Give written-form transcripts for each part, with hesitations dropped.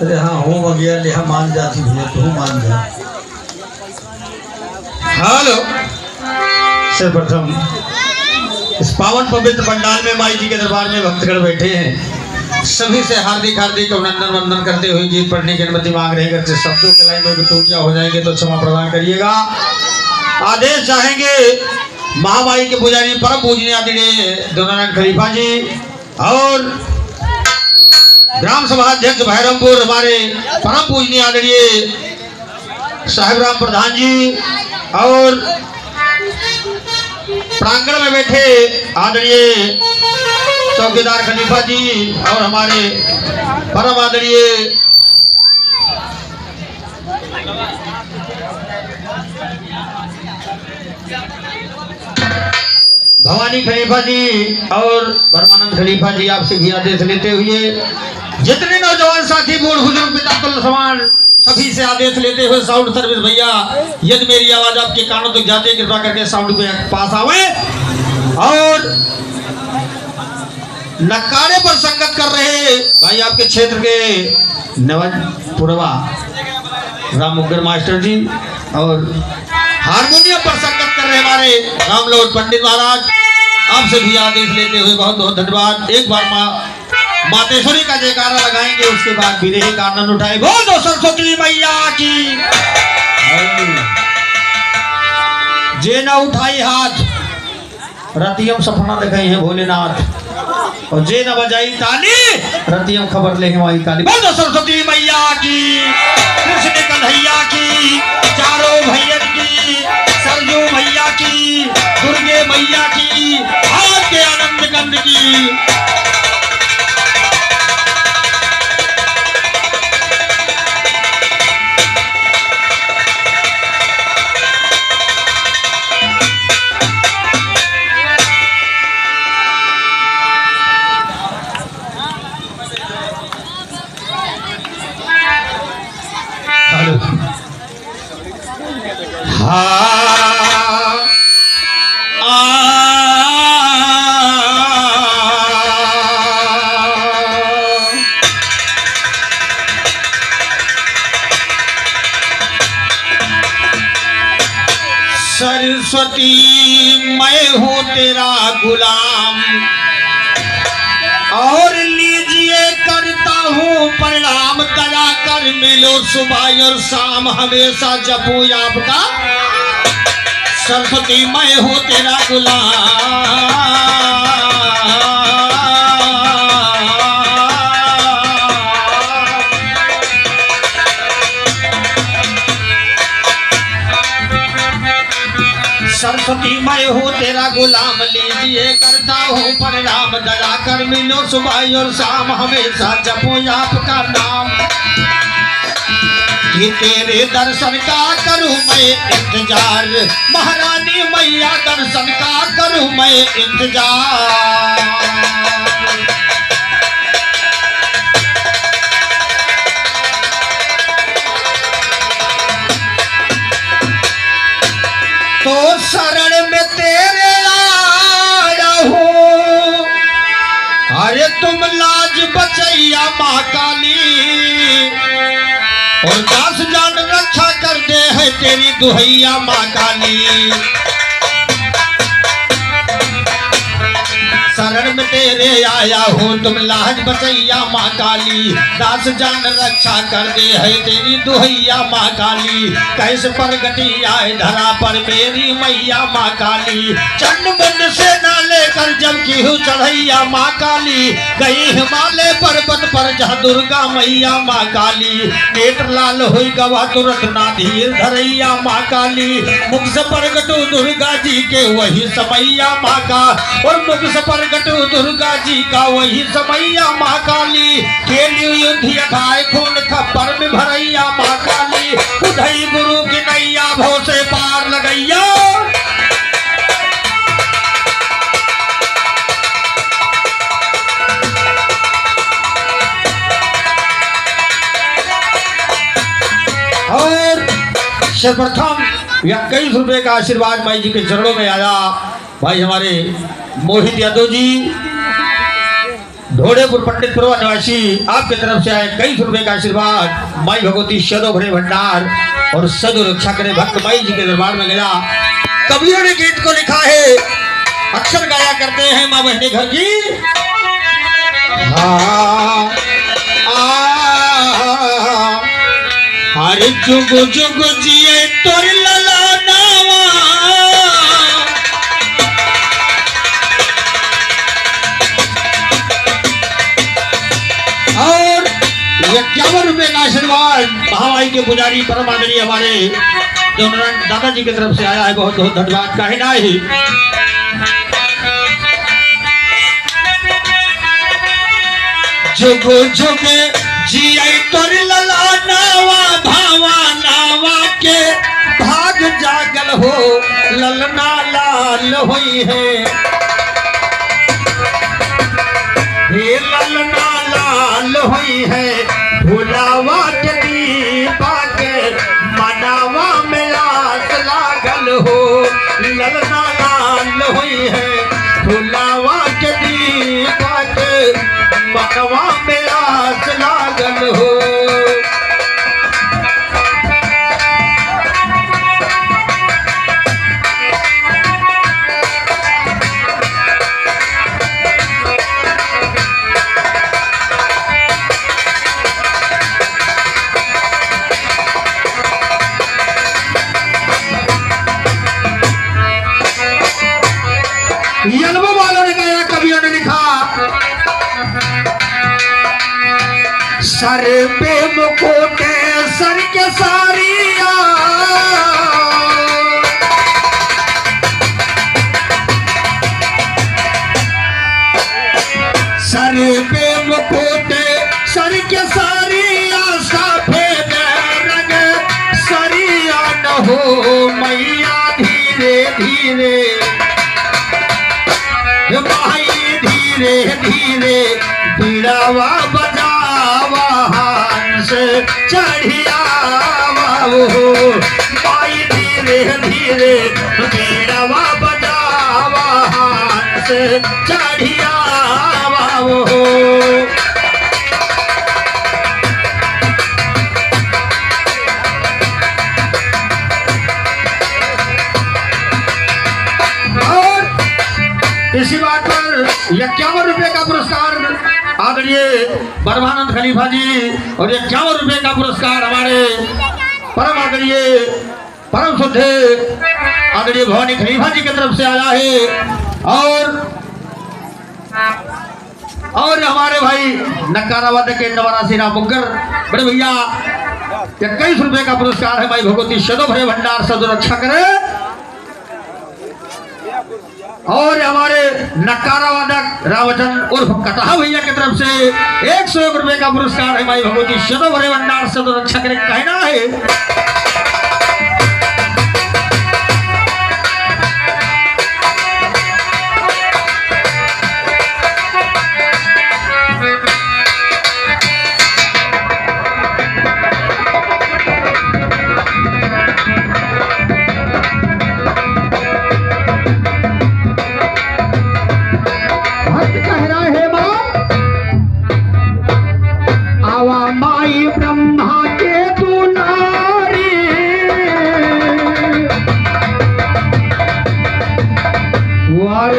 अरे हाँ हो गया लिहा मान जाती भैया तू मान जा। हेलो सर्वप्रथम इस पावन पवित्र पंडाल में माई जी के दरबार में भक्तगण बैठे हैं। सभी से हार्दिक हार्दिक अभिनंदन वंदन करते हुए गीत पढ़ने की अनुमति मांग रहे हैं। शब्दों के लाइन में टूटियां हो जाएंगे तो क्षमा प्रदान करिएगा। आदेश चाहेंगे महामाई के पुजारी परम पूजनीय आदरणीय दोनानंद खलीफा जी और ग्राम सभा अध्यक्ष भैरमपुर हमारे परम पूजनीय आदरणीय साहिबराम प्रधान जी और प्रांगण में बैठे आदरणीय चौकीदार खलीफा जी और हमारे परम आदरणीय भवानी खलीफा जी और परमानंद खलीफा जी आपसे भी आदेश लेते हुए जितने नौजवान साथी बूढ़ बुजुर्ग पिता तुल्य समान सभी से आदेश लेते हुए साउंड सर्विस भैया यदि मेरी आवाज आपके कानों तक जाते कृपा करके साउंड पे पास आवे और नकारे पर संगत कर रहे भाई आपके क्षेत्र के नवपुरवा राम उग्र मास्टर जी और हारमोनियम पर संगत कर रहे हमारे रामलोट पंडित महाराज आपसे भी आदेश लेते हुए बहुत बहुत धन्यवाद। एक बार मातेश्वरी का जयकारा लगाएंगे उसके बाद विरही का आनंद उठाए। बोल दो सरस्वती मैया की। जे ना उठाई हाथ रतियम सपना दिखाई है भोलेनाथ और जे न बजाई ताली रतियम खबर ले हमारी काली। बोल दो सरस्वती मैया की, कृष्ण कन्हैया की, चारों भैया की, सरजू भैया की, दुर्गे मैया की, हाथ के आनंद कंद की। सरस्वती मैं हूँ तेरा गुलाम और लीजिए करता हूँ प्रणाम। दया कर मिलो सुबह और शाम हमेशा जपू आपका। सरस्वती मैं हूँ तेरा गुलाम। सरस्वती मैं हूँ तेरा गुलाम लीजिए करता हूँ प्रणाम। दया कर मिलो सुबह और शाम हमेशा जपो आपका नाम। कि तेरे दर्शन का करूँ मैं इंतजार महारानी मैया दर्शन का करूँ मैं इंतजार। तो शरण में तेरे आया हूँ अरे तुम लाज बचैया माँ काली और दास जान रक्षा कर दे है तेरी दुहैया माँ काली। शरण में तेरे आया हूँ तुम लाज बचैया माँ काली दास जान रक्षा कर दे है तेरी दुहैया माँ काली। कैसे प्रगति आए धरा पर मेरी मैया माँ काली। चंड मुंड से न लेकर जब की हूँ चढ़ैया माँ काली गई हिमालय पर्वत पर जहाँ दुर्गा मैया माँ काली। नेत्र लाल हुई गवा तुरंत ना धीर धरैया माँ काली। मुख से प्रगटू दुर्गा जी के वही समैया माँ का और मुख से प्रगटू दुर्गा जी का वही समैया माँ काली। खेली युद्ध यथाए खून खप्पर में भरैया माँ काली। उधई गुरु की नैया भो से पार लगैया। और सर्वप्रथम 21 रुपए का आशीर्वाद माई जी के चरणों में आया। भाई हमारे मोहित यादव जी ढोड़ेपुर पंडितपुर निवासी आपके तरफ से आए 21 रुपए का आशीर्वाद। माई भगवती सदो भरे भंडार और सदो रक्षा करे भक्त माई जी के दरबार में गया। कवियों ने गीत को लिखा है, अक्सर गाया करते हैं माँ बहने घर की। हर जुग जुग जिए तोर लला नावा, और 51 रुपए का आशीर्वाद महामाई के पुजारी परम आदरणीय हमारे जो दादाजी की तरफ से आया है। बहुत बहुत धन्यवाद। कहना ही जुग जुग जिए तोर लला नावा, भावा नावा के भाग जागल हो, ललना लाल होई है। हे ललना लाल होई है, भुलावा के दीपा के मनावा में आस लागल हो। ललना लाल होई है, भुलावा के दीपा के मनवा में आस लागल हो। यलबो वालों ने गाया, कवियों ने लिखा, सर पे मुकुट सर के सारिया, सर पे मुकुट सर के सारिया, सफेद रंग सरिया न हो मैया धीरे धीरे, माई धीरे धीरे बीड़ावा बजावा, हंस चढ़ियावा हो। माई धीरे धीरे बीड़ावा बजावा, हंस चढ़ियावा हो। इसी बात पर 51 रुपए का पुरस्कार आदरणीय परमानंद खलीफा जी और 51 रुपए का पुरस्कार हमारे परम आदरणीय परम शुद्ध आदरणीय भवानी खलीफा जी की तरफ से आया है। और हमारे भाई नकाराबाद के नवारासी राम मुग्गर बड़े भैया 21 रुपए का पुरस्कार है। भाई भगवती सदो भरे भंडार सदो रक्षा करे। और हमारे नकारा वादक रावचंद उर्फ कटहा भैया की तरफ से 101 रुपए का पुरस्कार है। माई भगवती सदो भरे भंडार सदो रक्षा करे। कहना है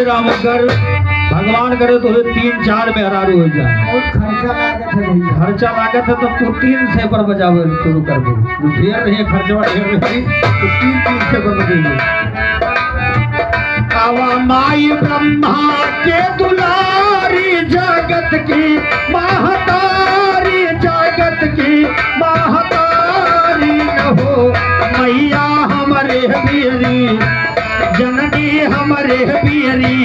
रामकर भगवान करे तो 3-4 में हरारू हो जाए। और खर्चा लागत है तो तू 3 से पर बजावे शुरू कर दो। ढेर नहीं खर्चा ढेर नहीं तो 3 से पर बजेंगे। आवा माई ब्रह्मा के दुलारी, जगत की महतारी, जगत की महतारी न हो मैया हमारे बीरी, जननी हमारे बीरी,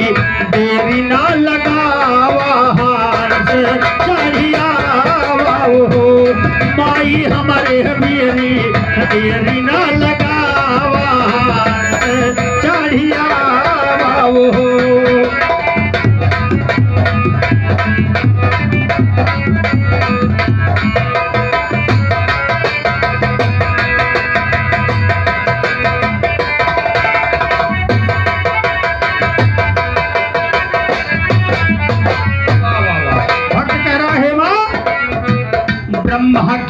देवी ना लगावा, हाथ चढ़ियावा हो। माई हमारे बीरी, देवी ना लगावा, हाथ चढ़ियावा हो।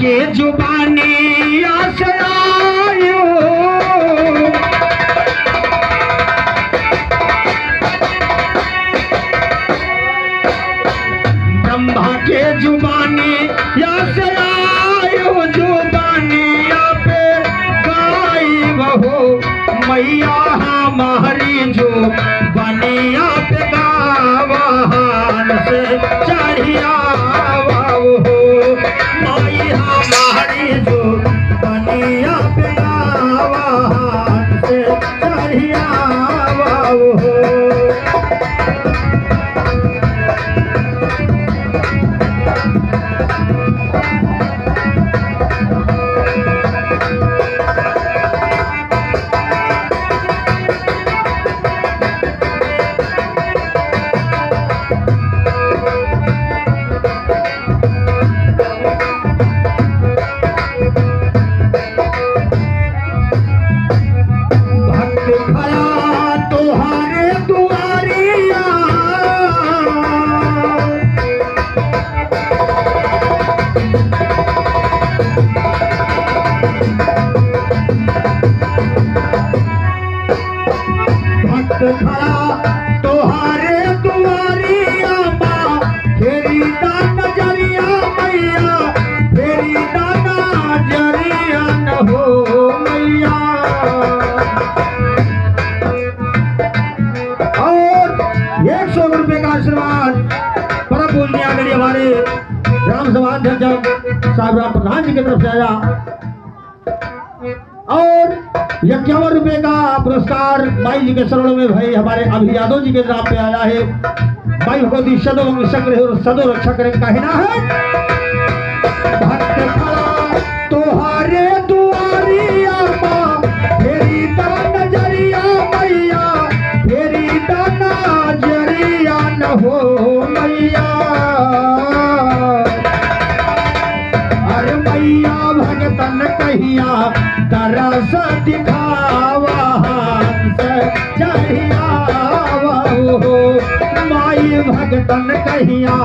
के जुबानी आशयायो ब्रह्मा के जुबानी आशयायो जुबानिया पे गाई बहो मैया हमारी जो बनिया पे गावान से चढ़िया हो माई हमारी जो बनिया पे गावान से चढ़िया हो खड़ा तोहारे दुआरिया माँ फेरी दाना जरिया मैया फेरी दाना जरिया न हो मैया। और 100 रुपए का आशीर्वाद परम पूजनीय आदरणीय हमारे ग्राम सभा अध्यक्ष साहब राम प्रधान जी की तरफ से आया और 51 रुपए का पुरस्कार माई जी के शरणों में भाई हमारे अभी यादव जी के नाम पे आया है। भाई भगवती सदो संग्रह और सदो रक्षा करें कहना है भक्त खड़ा तोहारे दुआरिया माँ फेरी दाना जरिया मैया फेरी दाना जरिया न हो मैया। अरे मैया भगतन कहिया तरस दिखावा चढ़िया हो माई भगतन कहिया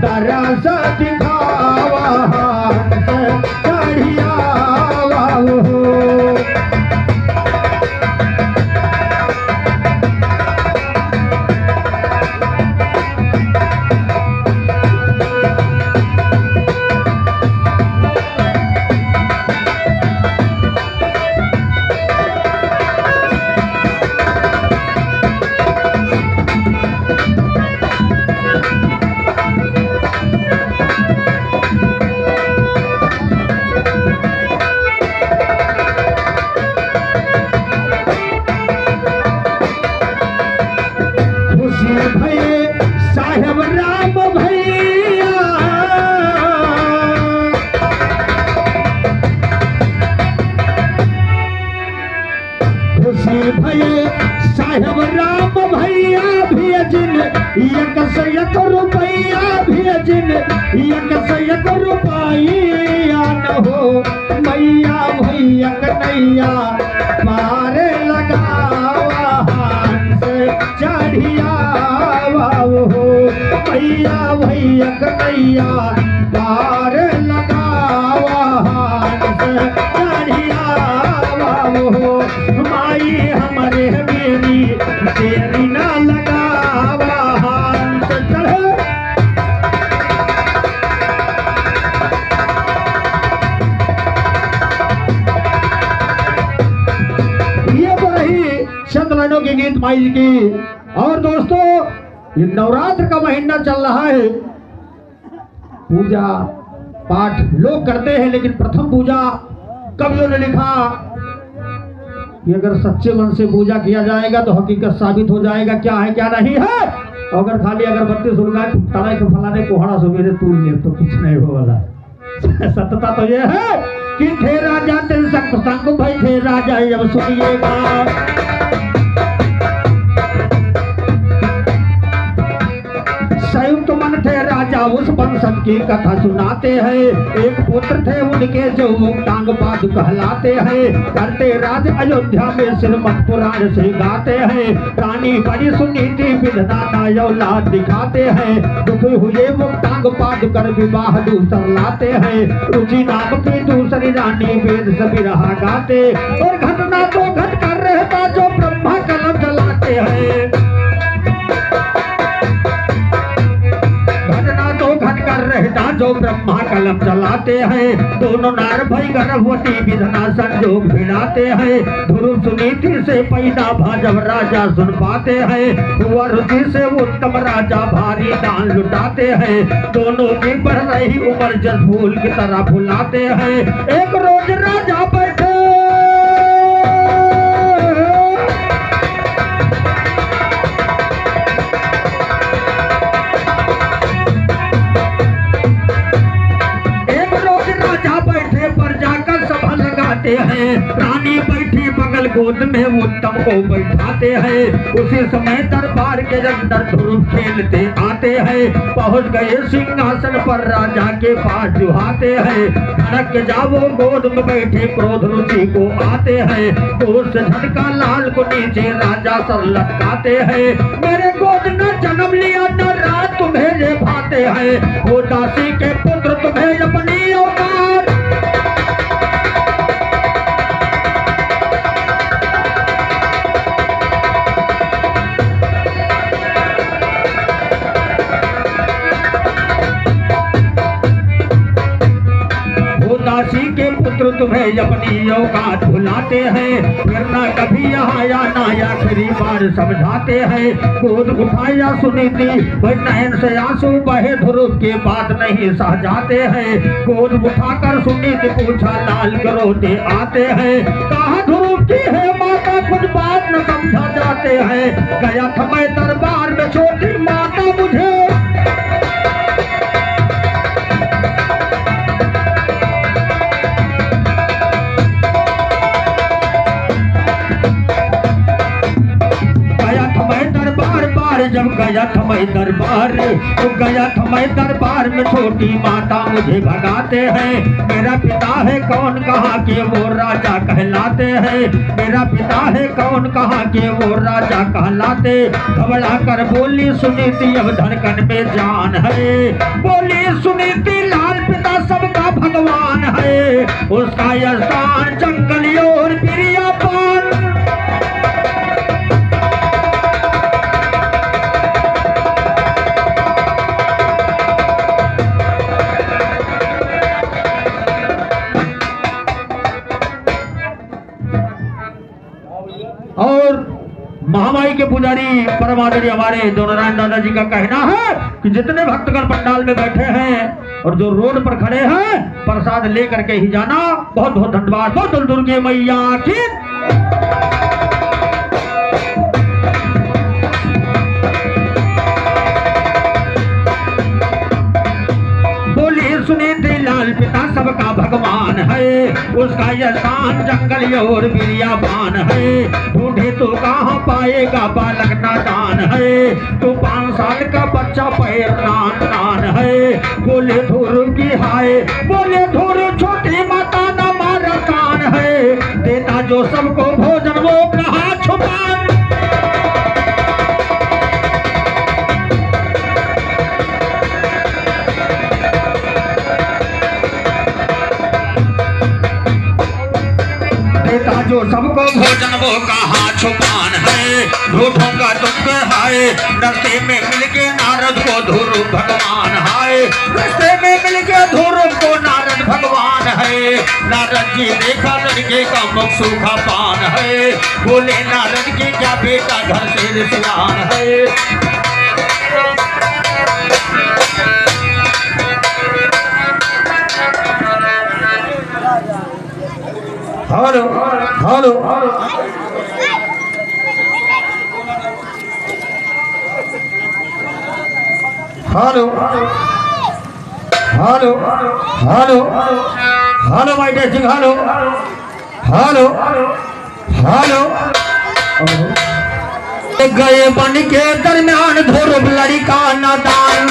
तरस दिखावा चढ़िया हो। साहेब राम भैया खुशी भये साहेब राम भैया भेजिन 1 रुपया भेजिन 1 रुपया न हो मैया भैया कन्हैया मारे लगावा चढ़िया हो भैया भैया कन्हैया पार लगावा चढ़िया हो माई हमारे मेरी तेरी ना लगावा ये तो रही चंद लाइनों के गीत माई जी की। और दोस्तों ये नवरात्र का महीना चल रहा है, पूजा पाठ लोग करते हैं लेकिन प्रथम पूजा कवियों ने लिखा कि अगर सच्चे मन से पूजा किया जाएगा तो हकीकत साबित हो जाएगा क्या है क्या नहीं है। अगर खाली अगरबत्ती सुलगाए तड़े के फलाने कोहड़ा सवेरे तूल ले तो कुछ नहीं होगा। सत्यता तो ये है कि थे राजा तेरे संग भाई थे राजा जब सुनिएगा संयुक्त मन थे राजा उस पंसद की कथा सुनाते हैं। एक पुत्र थे उनके जो टांग पाद कहलाते हैं। करते राज अयोध्या में श्रीमद पुराण से गाते हैं। रानी बड़ी सुनीति विधना औलाद दिखाते हैं। दुखी हुए वो टांग पाद कर विवाह दूसर लाते हैं। रुचि नाम की दूसरी रानी वेद सभी रहा गाते। और घटना तो घट कर रहता जो ब्रह्मा कलम जलाते हैं। घटना तो घट कर रहता जो ब्रह्मा कलम चलाते हैं। दोनों नार भई गर्भवती विधना संजोग भिड़ाते हैं। ध्रुव सुनीति से पैदा भाजब राजा सुन पाते हैं। हुआ रुचि से उत्तम राजा भारी दान लुटाते हैं। दोनों की बढ़ रही उम्र जस फूल की तरह फुलाते हैं। एक रोज राजा बैठे हैं। रानी बैठी बगल गोद में उत्तम को बैठाते हैं। उसी समय दरबार के अंदर ध्रुव खेलते आते हैं। पहुंच गए सिंहासन पर राजा के पास जुहाते हैं। धड़क जाओ गोद में बैठे क्रोध रुचि को आते हैं। गोद से झटका लाल को नीचे राजा सर लटकाते हैं। मेरे गोद ने जन्म लिया न रात तुम्हें ये भाते हैं। वो दासी के पुत्र तुम्हें अपनी औकात के पुत्र तुम्हें अपनी औकात भुलाते हैं। फिर ना कभी यहाँ या ना आखिरी बार समझाते हैं। गोद उठाया सुनीति नयन से आंसू बहे। ध्रुव के बात नहीं सह जाते हैं। गोद उठाकर सुनीति पूछा लाल रोते आते हैं। कहा ध्रुव की है माता कुछ बात न समझा जाते हैं। गया था मैं दरबार में छोटी माता मुझे जब गया था मैं दरबार तो गया था मैं दरबार में छोटी माता मुझे भगाते हैं। मेरा पिता है कौन कहाँ के वो राजा कहलाते हैं। मेरा पिता है कौन कहाँ के वो राजा कहलाते। घबरा कर बोली सुनीति अब धड़कन में जान है। बोली सुनीति लाल पिता सबका भगवान है। उसका यह स्थान जंगली और प्रियापान और महामाई के पुजारी परमादरी हमारे दो नारायण दादाजी का कहना है कि जितने भक्तगण पंडाल में बैठे हैं और जो रोड पर खड़े हैं प्रसाद लेकर के ही जाना। बहुत बहुत धन्यवाद। बहुत दुर्गे मैया की सुनीति लाल पिता सबका भगवान है। उसका यह शान जंगल और बिरियाबान है। ढूंढे तो कहाँ पाएगा बालक नादान है। तो 5 साल का बच्चा पैर नान है। बोले ध्रुव की हाय बोले ध्रुव छोटी माता न मारा कान है। देता जो सबको भोजन वो कहाँ छुपान। जो सबको भोजन वो कहाँ छुपान है। ढूंढूंगा तुमके हाय रास्ते में मिलके नारद को ध्रुव भगवान है। रास्ते में मिलके ध्रुव को नारद भगवान है। नारद जी देखा लड़के का मुख सूखा पान है। बोले नारद की क्या बेटा घर से रिश्तेदार है। Hello hello hello hello hello hello my dear Singh hello hello hello गए बन के दरमियान ध्रुव लड़का नादान।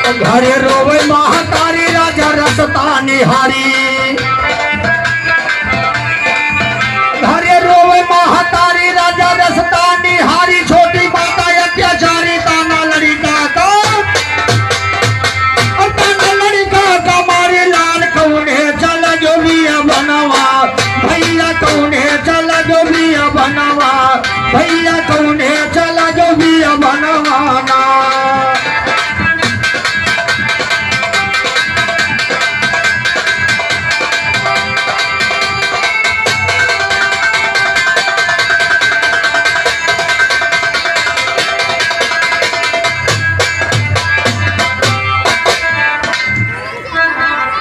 घरे रोवे महातारी राजा रसता निहारी, घरे रोवे महातारी राजा रसता निहारी, छोटी माता अत्याचारी ताना लड़िका का, और ताना लड़िका का मारे लाल कौने चला जो भी बनवा, भैया कौने चला जो भी बनवा, भैया कौने चला जो भी बनवाना।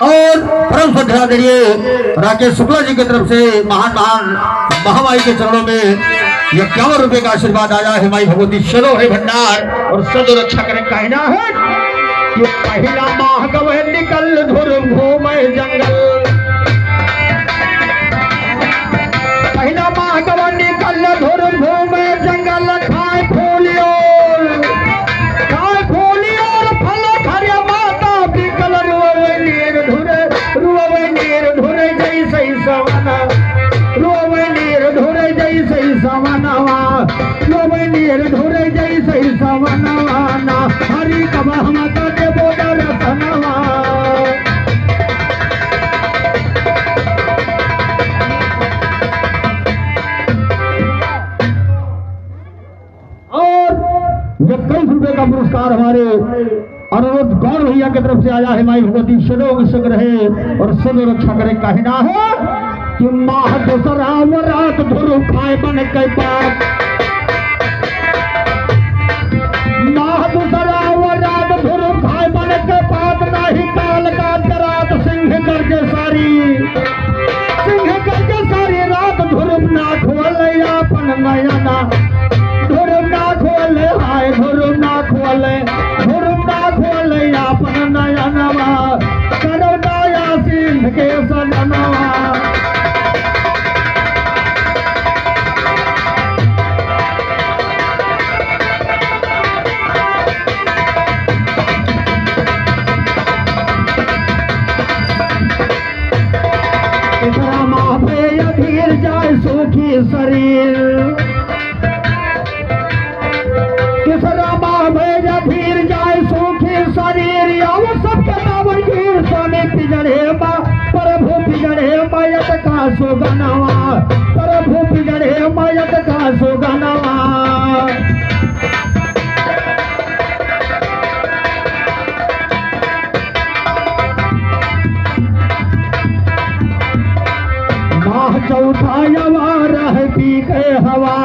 और परम श्रद्धा करिए राकेश शुक्ला जी की तरफ से महान महामाई के चरणों में 51 रुपए का आशीर्वाद आया है। माई भगवती चलो है भंडार और सदो रक्षा करें कहना है कि पहला माह गवे निकल धुर घूमे जंगल, पहला माह गवे निकल धुर घूमे जंगल, खाए फूलियो फल खरे माता बिकल, रुवे नीर धुरे जैसे सवना, रोवे नीर धुरे जैसे सवनवा, रोवे नीर धुरे जैसे सवनवा ना, हरि कबा हम के बोदर सनवा। और 21 रुपए का पुरस्कार हमारे अनुरोध गौर भैया की तरफ से आया है। माई भगवती सदैव संग रहे और सदैव रक्षा करे कहना है कि माह दूसरा रात धुरु खाए बन के पाप, माह दूसरा रात धुरु खाए बन के पाप, नाही काल का रात सिंह करके सारी, सिंह करके सारी रात धुरुप ना खोले अपन नयना, धुरुप ना खोले हाय धुरुप ना खोले, धुरुप ना खोले अपन नयनवा, करो दया सिंह के सनवा। धीर जाए सूखी शरीर, किसरा भेज धीर जाए सूखी शरीर, आओ सबके दावर गिर सोने पिजड़े प्रभु पिजड़े मायत का सुगनवा, प्रभु पिजड़े मायत का सुगनवा। माह चौथा यवा रह पी के हवा,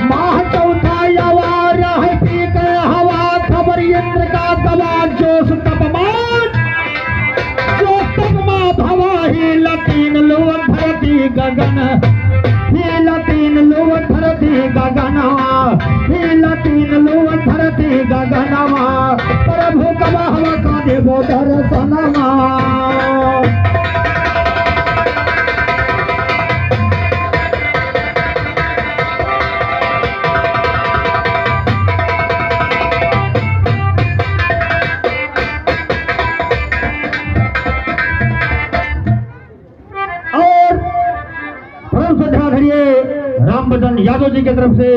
माह चौथा यवा रह पी के हवा, खबर इंद्र का दवा जोश तपमान, जोश तपमा भवा ही लतीन लोन धरती गगन, ही लतीन लोन धरती गगनवा, ही लतीन लोन धरती गगनवा, प्रभु कबा हवा का देवो दर्शनमा। रामबदन यादव जी की तरफ से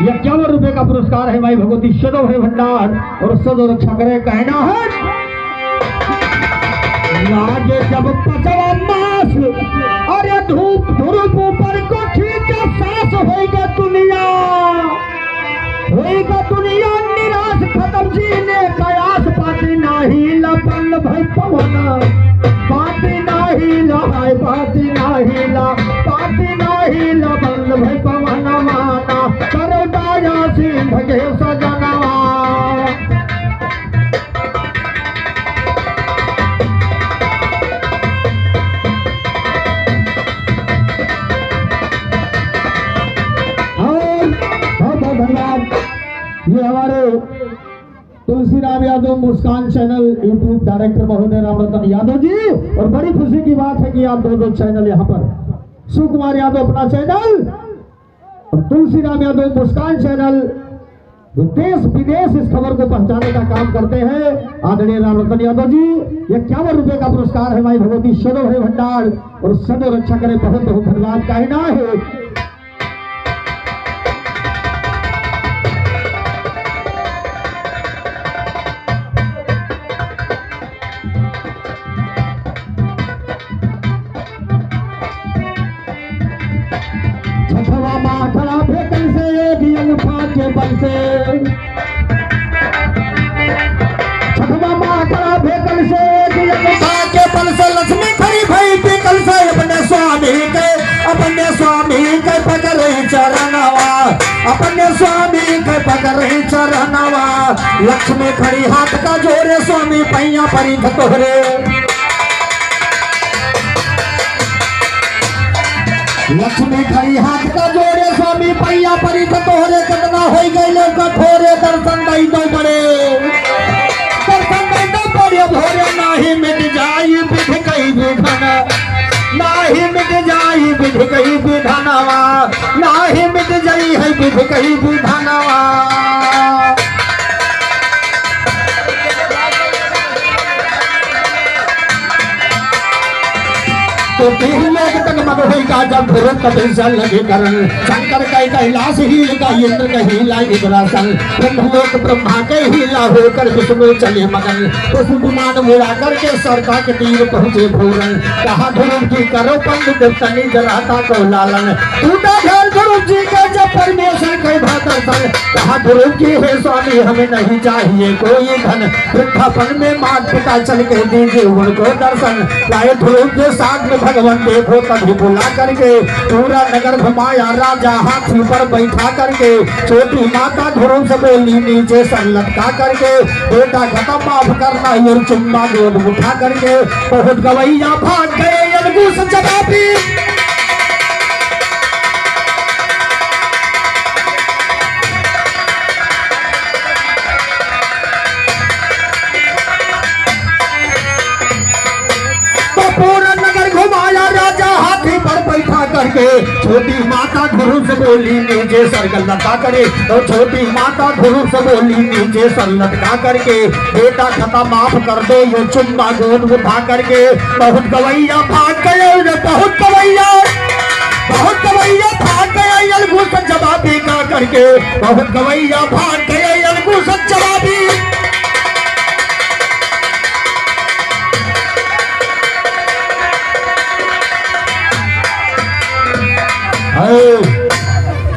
51 रुपए का पुरस्कार है। माई भगवती सदैव है भंडार और सदैव रक्षा करे कहना है। लागे जब पचवा मास अरे धूप धूप ऊपर को ठीक सांस होएगा दुनिया निराश खत्म जीने कयास, पाती नाही लपन भाई पवना, पाती नाही लहाय पाती नाही ला, पाती नाही लबन भाई पवना माना, करो दाया सिंह के सजनवा। ये हमारे तुलसीराम यादव मुस्कान चैनल यूट्यूब डायरेक्टर महोदय रामरतन यादव जी, और बड़ी खुशी की बात है कि आप दो चैनल यहाँ पर शिव कुमार यादव अपना चैनल और तुलसीराम यादव मुस्कान चैनल जो देश विदेश इस खबर को पहुंचाने का काम करते हैं। आदरणीय राम रतन यादव जी 51 रुपए का पुरस्कार है माई भगवती सदो है भंडार और सदो रक्षा करे। बहुत बहुत धन्यवाद। कहना है खड़ा फेंकन से एक अंगूठा के बल से छठवा माँ खड़ा फेंकन से एक अंगूठा के बल से लक्ष्मी खड़ी भई फेंकन से अपने स्वामी के पकड़े चरणवा अपने स्वामी के पकड़े चरणवा। लक्ष्मी खड़ी हाथ का जोरे स्वामी पैया परी तोहरे। लक्ष्मी खड़ी हाथ का जोड़े स्वामी पैया परी तोहरे। कितना हो गए कठोरे दर्शन दई दो बड़े भोरे नाही मिट जाई विध कई विधन नाही मिट जाई विध कई विधनवा नाही मिट जाई है विध कई विधनवा। तो लोग तक मग होगा जब भरत कपिल लगे करण शंकर का कैलाश हील का इंद्र का हीला इंद्रासन ब्रह्मलोक ब्रह्मा के हीला होकर विष्णु चले मगन। तो सुकुमान मुड़ा करके सरका के तीर पहुंचे भूरन। कहा ध्रुव जी करो पंडित तनी जराता को लालन टूटा घर ध्रुव जी का जब परमेश्वर के भादर्शन। कहा ध्रुव जी है स्वामी हमें नहीं चाहिए कोई धन वृद्धापन में मात पिता चल के दीजिए उनको दर्शन। लाए ध्रुव के साथ में भगवान देखो तभी बुला करके पूरा नगर घुमाया राजा हाथी पर बैठा करके। छोटी माता ध्रुव से बोली नीचे सर लटका करके बेटा खत्म माफ करना और चुम्मा गोद उठा करके। बहुत गवैया भाग गए अलगू से जवाबी करके। छोटी माता ध्रुव से बोली नीचे सर लटका करे और छोटी माता ध्रुव से बोली नीचे सर लटका करके बेटा खता माफ कर दो ये चुम्मा गोद उठा करके। बहुत गवैया भाग गए बहुत गवैया भाग गए अलगू से जवाबी का करके। बहुत गवैया भाग गए अलगू से जवाबी।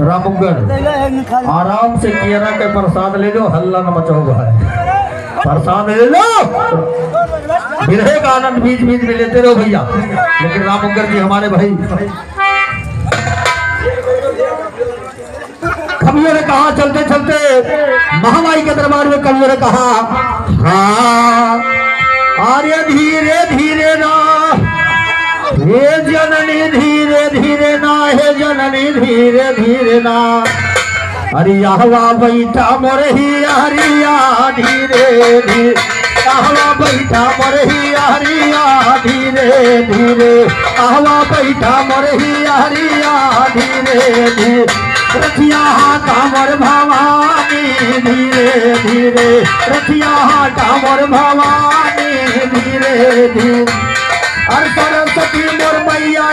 रामगढ़ आराम से किया के प्रसाद ले लो हल्ला न मचाओ भाई प्रसाद ले लो विरहे का आनंद बीच बीच में लेते रहो भैया। लेकिन रामगढ़ जी हमारे भाई कवियों ने कहा चलते चलते महामाई के दरबार में कवियों ने कहा हाँ अरे धीरे धीरे ना हे जननी धीरे धीरे ना हे जननी धीरे धीरे ना। अरे हवा बैठा मोरही हरिया धीरे धीरे हवा बैठा मोरही हरिया धीरे धीरे हवा बैठा मोरही हरिया धीरे धीरे। रथिया कामर भवानी धीरे धीरे रथिया कामर भवानी धीरे धीरे। अर सरस्वती मोर मैया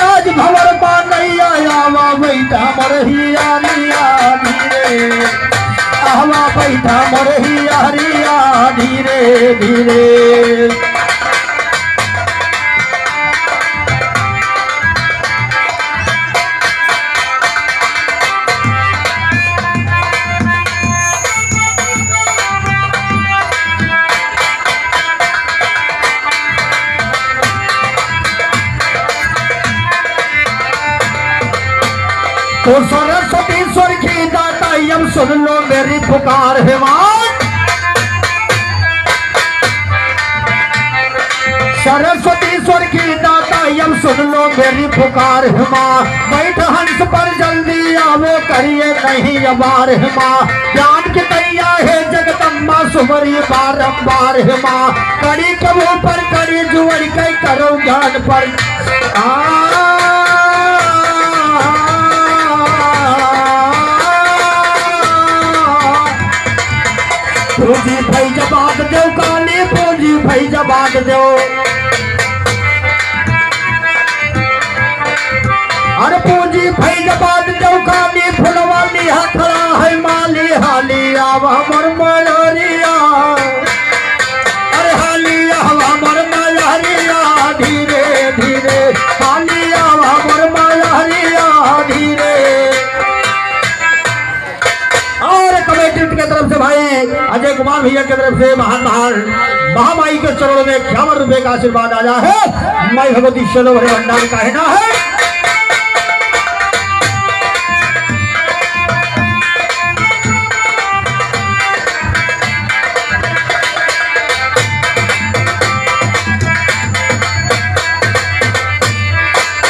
आज भवर पानैया आवा बैठा मरहिया निया धीरे आवा बैठा मरहिया हरिया धीरे धीरे। तो सरस्वती स्वर की दाता यम सुन लो मेरी पुकार है मान। सरस्वती स्वर की दाता यम सुन लो मेरी पुकार है माँ। बैठ हंस पर जल्दी आवो करिए नहीं अबार है माँ। ज्ञान की तैया है जगदम्बा सुमरी बारंबार है माँ। कड़ी कबू पर कड़ी जुअर कई करो ज्ञान पर पूंजी फैजाबाद दो काली पूंजी फैजाबाद दो अरे पूंजी फैजाबाद दो काली फुलवाली खड़ा है माली हाली आवा हमर मलरिया अरे हाली आवा हमर मलरिया धीरे धीरे हाली आवा हमर मलरिया धीरे। और कमेटी की तरफ से भाई अजय कुमार भैया की तरफ से महान महामाई के चरणों में 51 रुपए का आशीर्वाद आया है। माई भगवती चलो भरे भंडार का कहना है।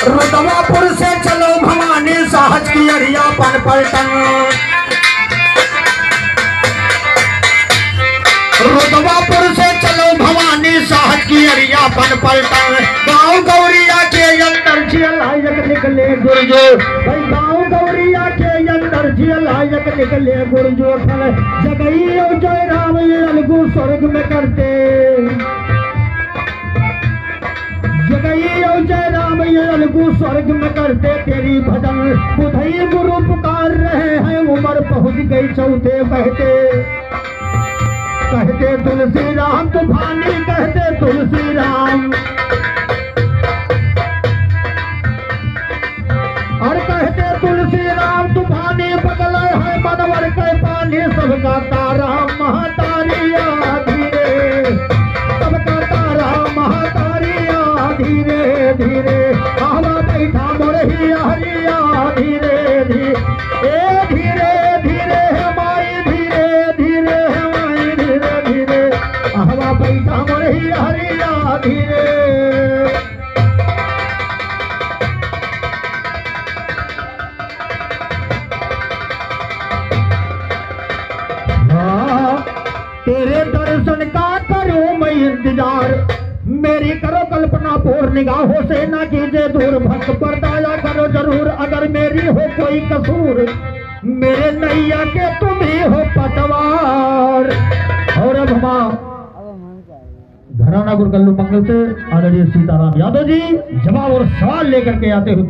रुद्रपुर से चलो भवानी साहज की अरिया पन पलटन रुद्रपुर से चलो भवानी साहज की अरिया पन पलटन गाँव गौरिया के अंदर झियलायक निकले गुरजो भाई गाँव गौरिया के अंदर झियलायक निकले गुरजो जगई जय राम ये अलगू स्वर्ग में करते जगई जय राम ये अलगू स्वर्ग में करते तेरी भजन बुधई गुरु पुकार रहे हैं उम्र पहुंच गई चौथे बहते कहते तुलसी राम तूफानी कहते तुलसी राम और कहते तुलसी राम तूफानी बदल है मनवर के पानी सबका तारा महातारिया धीरे सबका तारा महातारिया धीरे धीरे हवा बैठा मोरही हरिया धीरे धीरे ए धीरे धीरे है माई धीरे धीरे है माई धीरे धीरे हवा बैठा मोरही हरिया धीरे। तेरे दर्शन का करो मैं इंतजार मेरी करो कल्पना पूर्ण निगाहों से ना कीजिए दूर भक्त पर दया करो जरूर अगर मेरी हो कोई कसूर मेरे नैया के तुम ही हो पतवार। और अब हम घराना गुरकल्लू मंगल से आदरणीय सीताराम यादव जी जवाब और सवाल लेकर के आते हुए